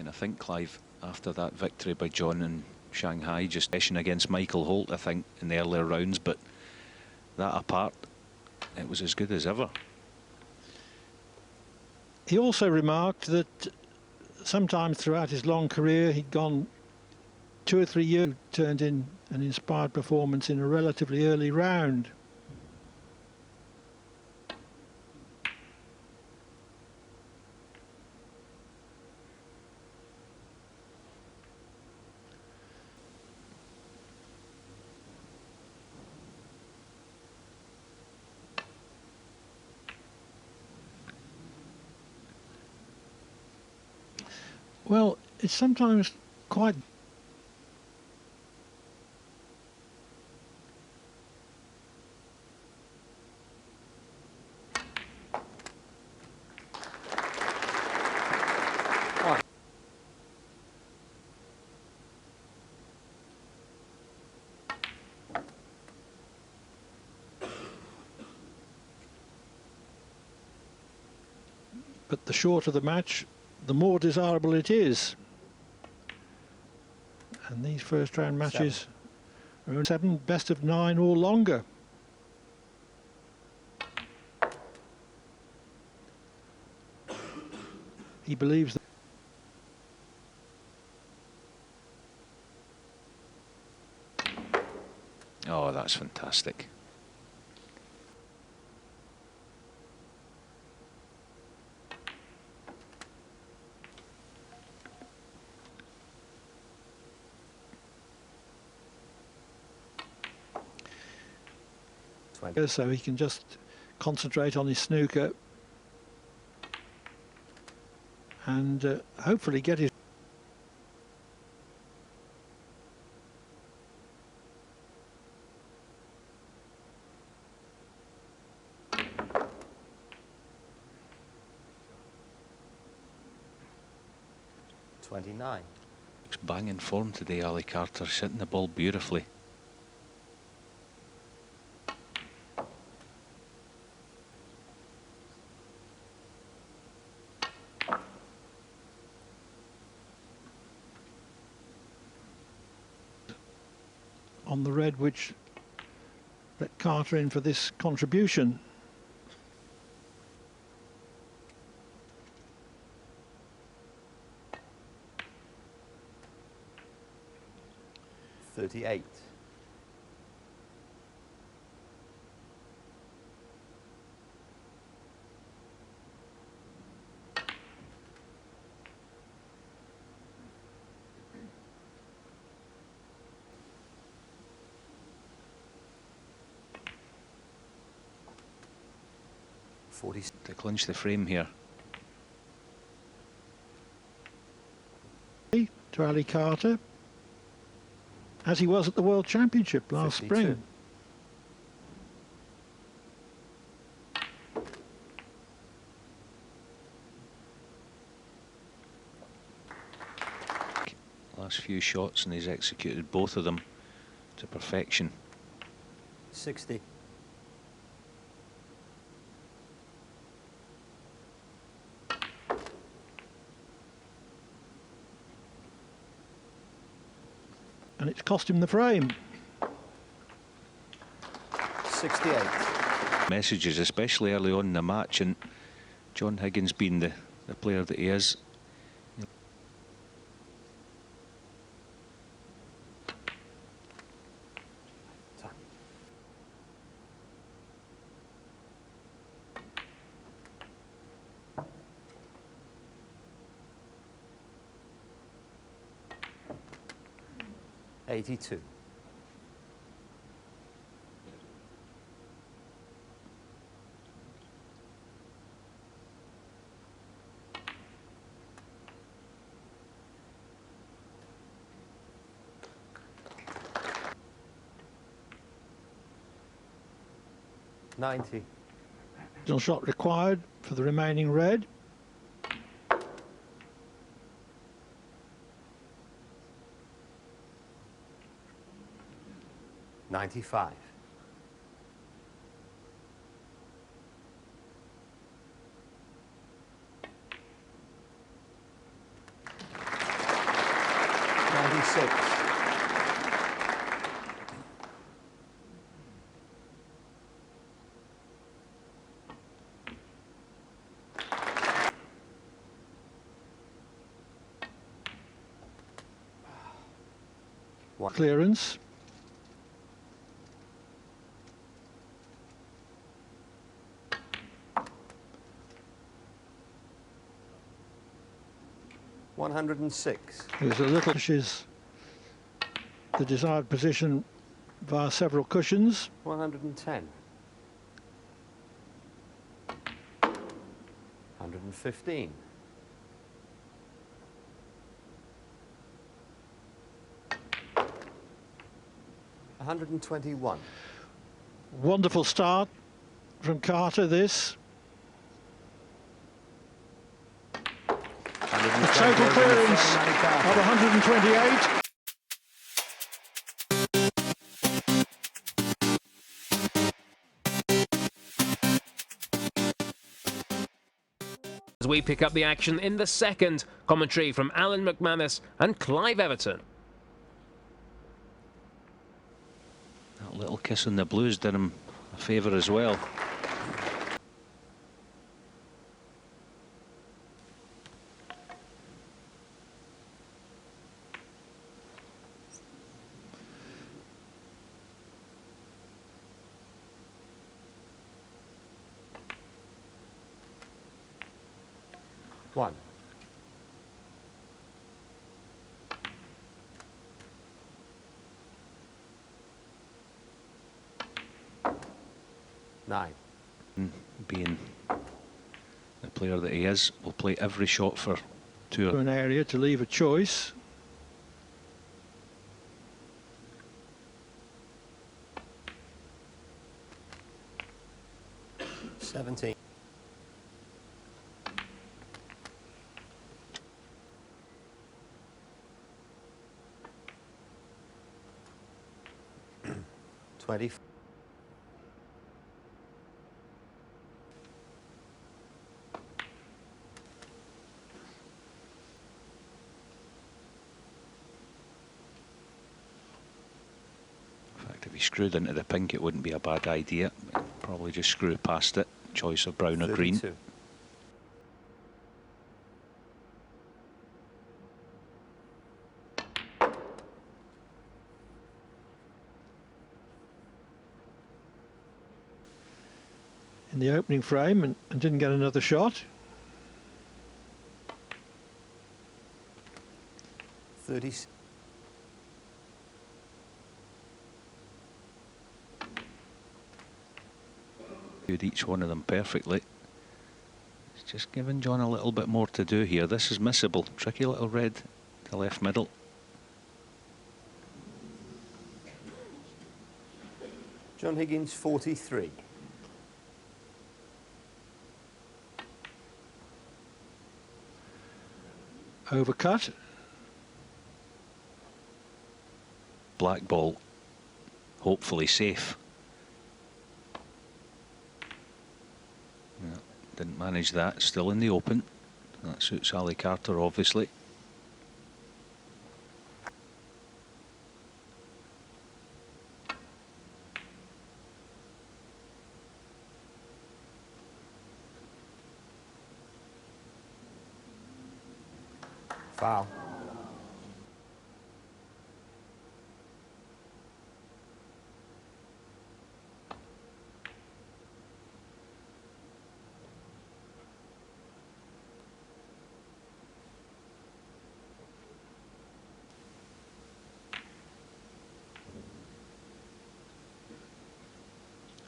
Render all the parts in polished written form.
And I think, Clive, after that victory by John in Shanghai, just session against Michael Holt, I think, in the earlier rounds, but that apart, it was as good as ever. He also remarked that sometimes throughout his long career he'd gone 2 or 3 years, turned in an inspired performance in a relatively early round. Well, it's sometimes quite... But the shorter the match, the more desirable it is. And these first round matches are only 7, best of 9 or longer. He believes that. Oh, that's fantastic. So he can just concentrate on his snooker and hopefully get his... Looks bang in form today, Ali Carter, hitting the ball beautifully. on the red, which let Carter in for this contribution. .38. To clinch the frame here. To Ali Carter, as he was at the World Championship last 52. spring. Last few shots, and he's executed both of them to perfection. 60. And it's cost him the frame. 68. Messages, especially early on in the match, and John Higgins being the player that he is. .82. .90. Final shot required for the remaining red. .95. 96. Clearance. $106. There's a little pushes the desired position via several cushions. 110. 115. 121. Wonderful start from Carter, this. A total clearance of 128. As we pick up the action in the second, commentary from Alan McManus and Clive Everton. That little kiss on the blues did him a favour as well. One. Nine. Being the player that he is, will play every shot for two. To an area to leave a choice. $17. $20. In fact, if he screwed into the pink, it wouldn't be a bad idea. Probably just screw past it. Choice of brown or green. 32. In the opening frame and didn't get another shot. 30. Did each one of them perfectly. It's just giving John a little bit more to do here. This is missable. Tricky little red to left middle. John Higgins, 43. Overcut. Black ball. Hopefully safe. Yeah, didn't manage that. Still in the open. That suits Ali Carter, obviously. Foul.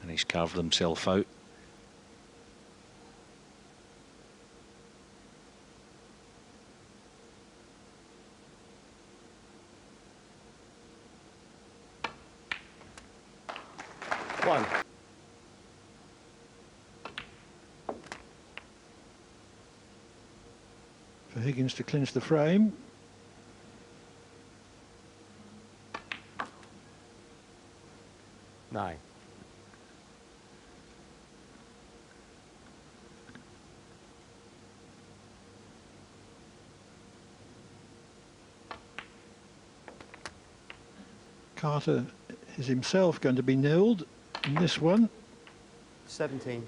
And he's carved himself out. One. For Higgins to clinch the frame. Nine. Carter is himself going to be nilled in this one. 17.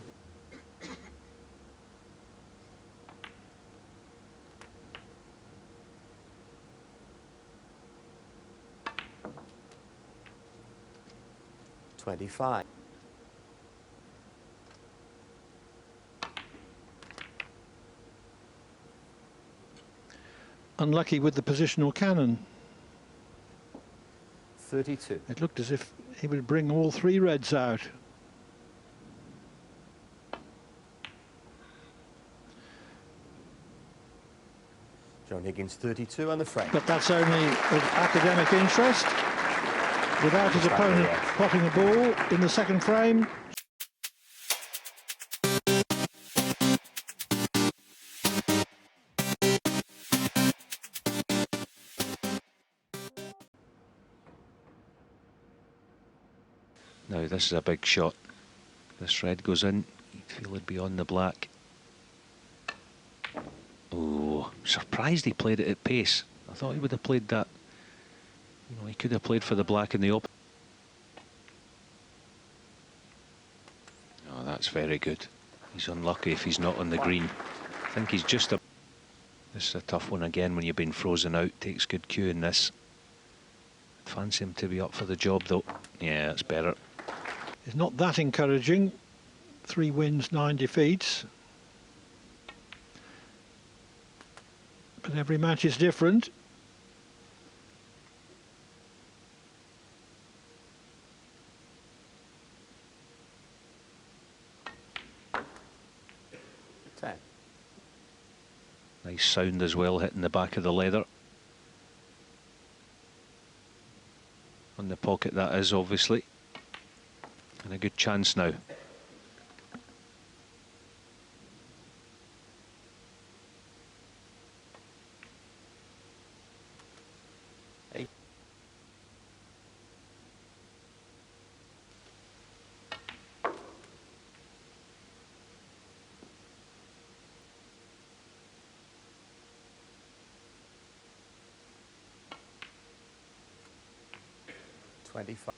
$25. Unlucky with the positional cannon. 32. It looked as if he would bring all three reds out. John Higgins 32 on the frame. But that's only of academic interest. Without his opponent potting a ball in the second frame. Now this is a big shot. This red goes in, you'd feel it'd be on the black. Oh, surprised he played it at pace. I thought he would have played that. You know, he could have played for the black in the open. Oh, that's very good. He's unlucky if he's not on the green. I think he's just a... This is a tough one again when you've been frozen out. Takes good cue in this. I'd fancy him to be up for the job though. Yeah, it's better. It's not that encouraging. 3 wins, 9 defeats. But every match is different. Nice sound as well, hitting the back of the leather. On the pocket that is, obviously. And a good chance now. $25.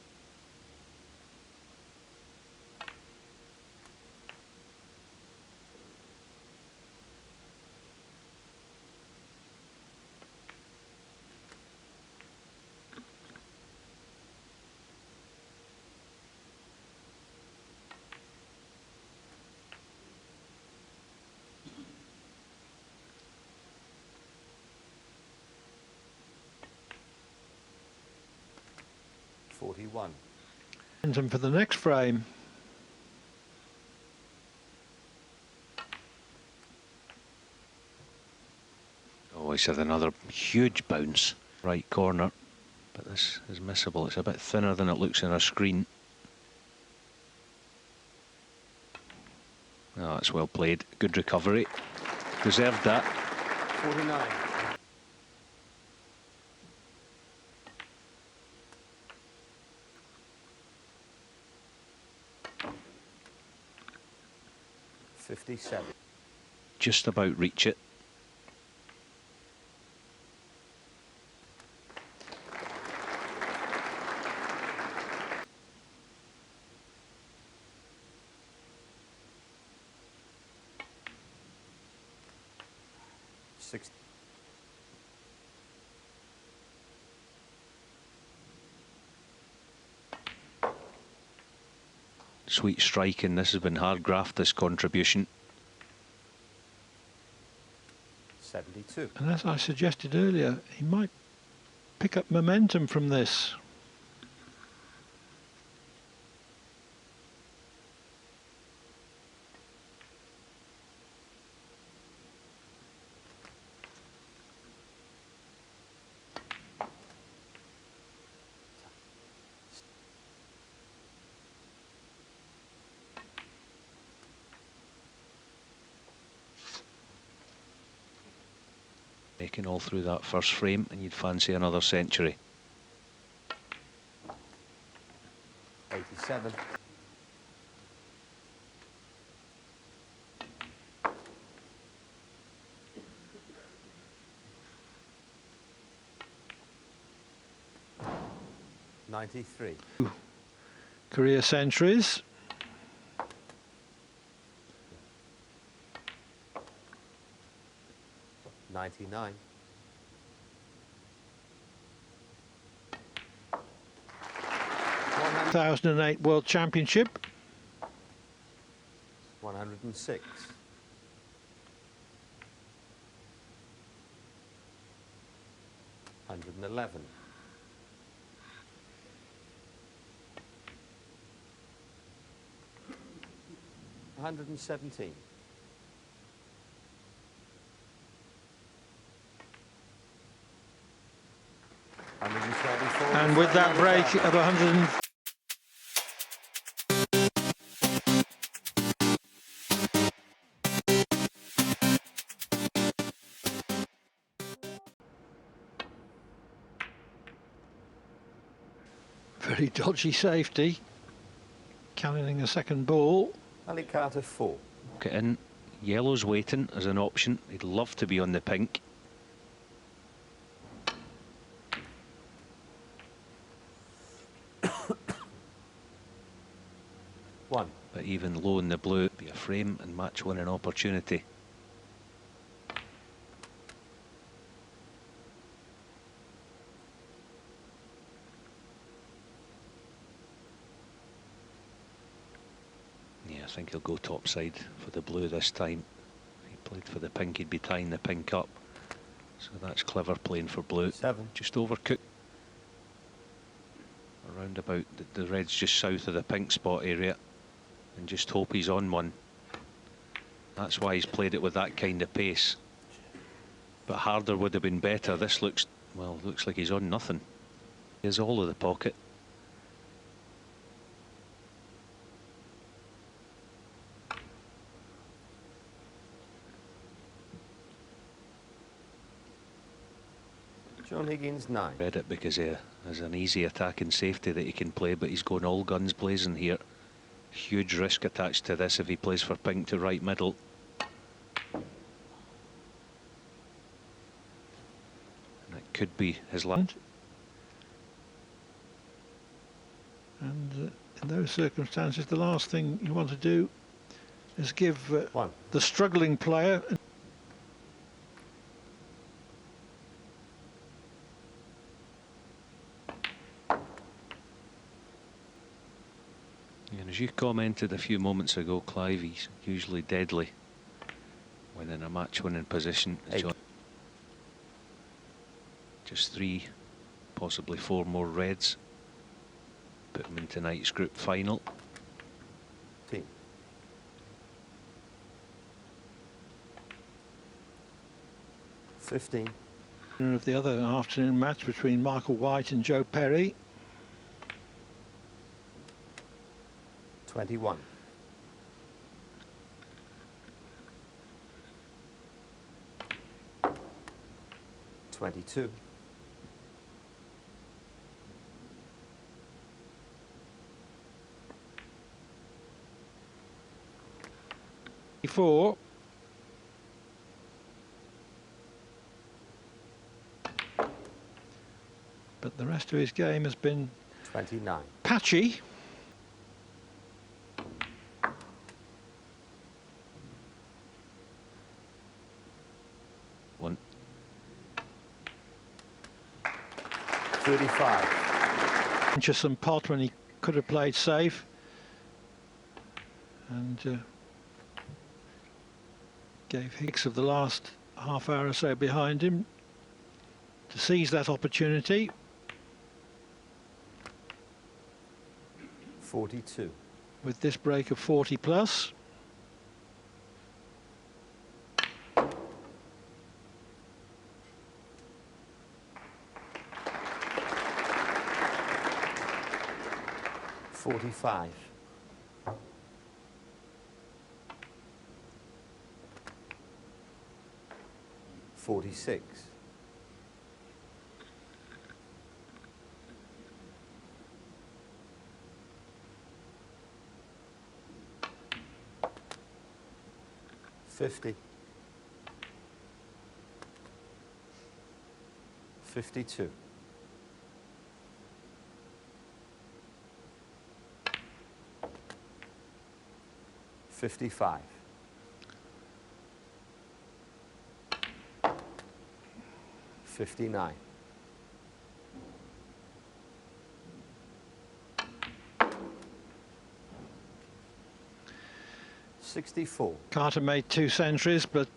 $41. And for the next frame. Oh, he's had another huge bounce. Right corner. But this is missable. It's a bit thinner than it looks on our screen. Oh, that's well played. Good recovery. Deserved that. 49. $57. Just about reach it. Sweet striking. This has been hard graft, this contribution. 72. And as I suggested earlier, he might pick up momentum from this. Making all through that first frame, and you'd fancy another century. 87. 93. Career centuries. $99. 2008 World Championship. 106. 111. 117. 124. And with that break of 100. Very dodgy safety. Cannoning a second ball. Ali Carter 4. Get in. Yellow's waiting as an option. He'd love to be on the pink. One. But even low in the blue, it'd be a frame and match winning opportunity. Yeah, I think he'll go topside for the blue this time. If he played for the pink, he'd be tying the pink up. So that's clever playing for blue. 7. Just overcooked. Around about the red's just south of the pink spot area. And just hope he's on one. That's why he's played it with that kind of pace. But harder would have been better. This looks, well, looks like he's on nothing. Here's all of the pocket. John Higgins 9. Read it because there's an easy attacking safety that he can play, but he's going all guns blazing here. Huge risk attached to this if he plays for pink to right middle. And it could be his last. And in those circumstances, the last thing you want to do is give the struggling player. And as you commented a few moments ago, Clive, he's usually deadly when in a match-winning position. Just 3, possibly 4 more reds. Put him in tonight's group final. Team. 15. Of the other afternoon match between Michael White and Joe Perry. 21. 22. 4. But the rest of his game has been 29. patchy. One. 35. Interesting pot when he could have played safe. And gave Hicks of the last half hour or so behind him to seize that opportunity. 42. With this break of 40 plus. $45. 46. 50. 52. 55. $59. $64. Carter made 2 centuries, but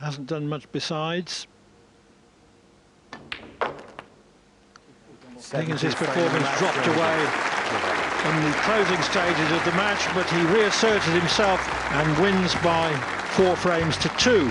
hasn't done much besides. Higgins' performance dropped away in the closing stages of the match, but he reasserted himself and wins by 4 frames to 2.